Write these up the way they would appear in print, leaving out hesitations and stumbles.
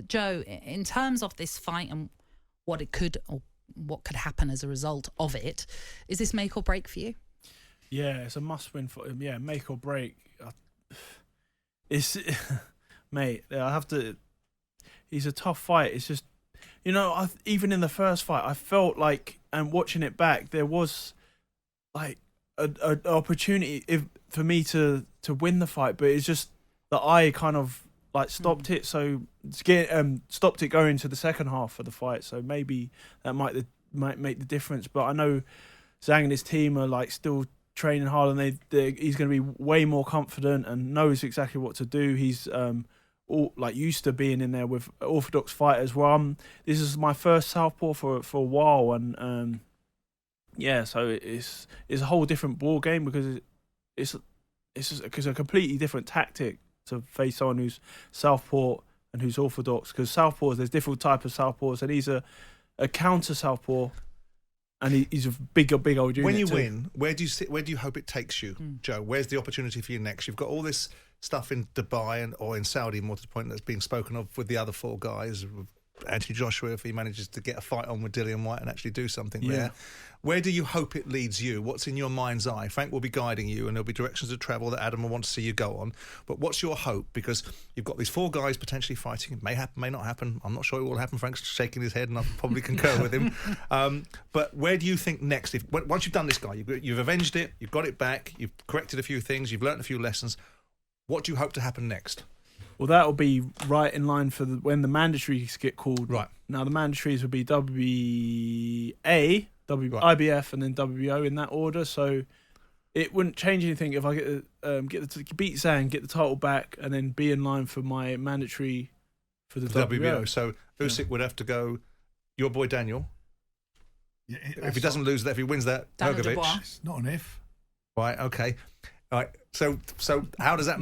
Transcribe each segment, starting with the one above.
Joe, in terms of this fight and what it could or what could happen as a result of it, is this make or break for you? Yeah, it's a must-win for him. Yeah, make or break. It's mate. I have to. He's a tough fight. It's just, you know, even in the first fight, I felt like, and watching it back, there was like an opportunity for me to win the fight, but it's just that I kind of like stopped it. So stopped it going to the second half of the fight. So maybe that might make the difference. But I know Zhang and his team are like still training hard, and he's going to be way more confident and knows exactly what to do. He's used to being in there with orthodox fighters. Well, this is my first southpaw for a while, and so it's a whole different ball game because it's a completely different tactic to face someone who's southpaw and who's orthodox. Because southpaws, there's different types of southpaws, and he's a counter southpaw. And he's a big old unit. When you win, where do you hope it takes you, Joe? Where's the opportunity for you next? You've got all this stuff in Dubai or in Saudi, more to the point, that's being spoken of with the other four guys. Anthony Joshua, if he manages to get a fight on with Dillian Whyte and actually do something there. Where do you hope it leads you? What's in your mind's eye? Frank will be guiding you, and there'll be directions of travel that Adam will want to see you go on. But what's your hope? Because you've got these four guys potentially fighting. It may happen, may not happen. I'm not sure it will happen. Frank's shaking his head, and I probably concur with him. But where do you think next? Once you've done this guy, you've avenged it, you've got it back, you've corrected a few things, you've learnt a few lessons. What do you hope to happen next? Well, that'll be right in line for when the mandatories get called. Right. Now, the mandatories will be WBA, IBF, and then WBO in that order. So it wouldn't change anything if I get to beat Zhang, get the title back, and then be in line for my mandatory for the WBO. So Usyk would have to go. Your boy Daniel. Yeah, if he doesn't lose that, if he wins that, Hrgovic. It's not an if. Right. Okay. All right. So how does that?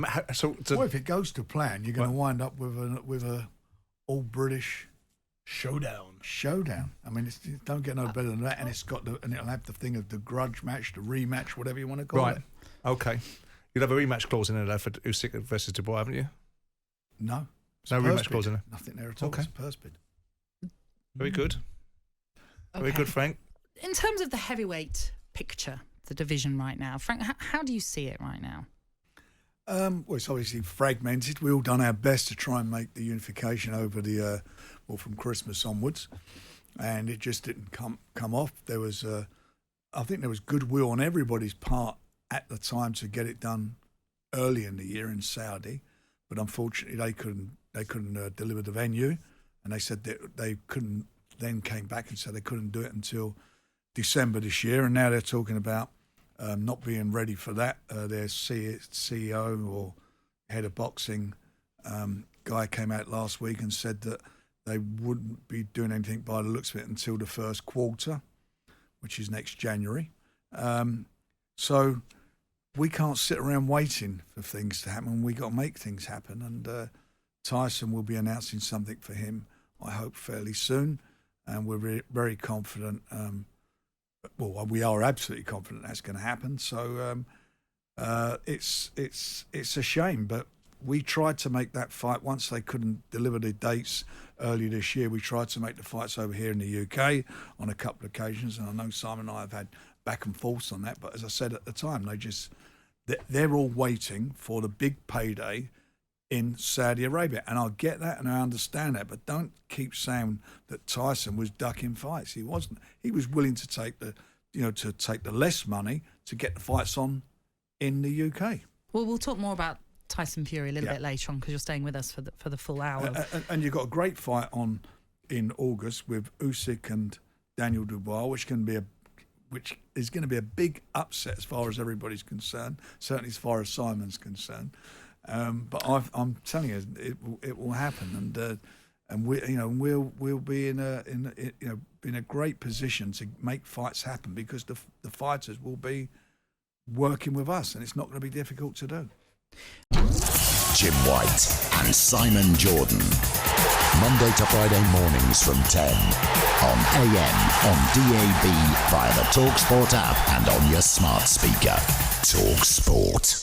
Well, if it goes to plan, you're going to wind up with a all British showdown. I mean, it don't get no better than that, and it'll have the thing of the grudge match, the rematch, whatever you want to call it. Right. Okay. You'll have a rematch clause in there for Usyk versus Dubois, haven't you? No. No rematch clause in there. Nothing there at all. Okay. It's a purse bid. Very good. Very good, Frank. In terms of the heavyweight picture, the division right now, Frank, how do you see it right now? Well, it's obviously fragmented. We've all done our best to try and make the unification over the from Christmas onwards, and it just didn't come off. There was, I think, there was goodwill on everybody's part at the time to get it done early in the year in Saudi, but unfortunately they couldn't deliver the venue, and they said that they couldn't. Then came back and said they couldn't do it until December this year, and now they're talking about not being ready for that. Their CEO or head of boxing guy came out last week and said that they wouldn't be doing anything by the looks of it until the first quarter, which is next January. So we can't sit around waiting for things to happen. We got to make things happen, and Tyson will be announcing something for him, I hope, fairly soon, and we're very confident. Well, we are absolutely confident that's going to happen. So it's a shame, but we tried to make that fight once they couldn't deliver the dates early this year. We tried to make the fights over here in the UK on a couple of occasions, and I know Simon and I have had back and forths on that. But as I said at the time, they're all waiting for the big payday in Saudi Arabia, and I get that and I understand that, but don't keep saying that Tyson was ducking fights. He wasn't. He was willing to take the less money to get the fights on in the UK. Well, we'll talk more about Tyson Fury a little bit later on because you're staying with us for the full hour. And you've got a great fight on in August with Usyk and Daniel Dubois, which is going to be a big upset as far as everybody's concerned. Certainly as far as Simon's concerned. But I'm telling you, it will happen, and we'll be in a great position to make fights happen because the fighters will be working with us, and it's not going to be difficult to do. Jim White and Simon Jordan, Monday to Friday mornings from 10 on AM, on DAB, via the talkSPORT app, and on your smart speaker. talkSPORT.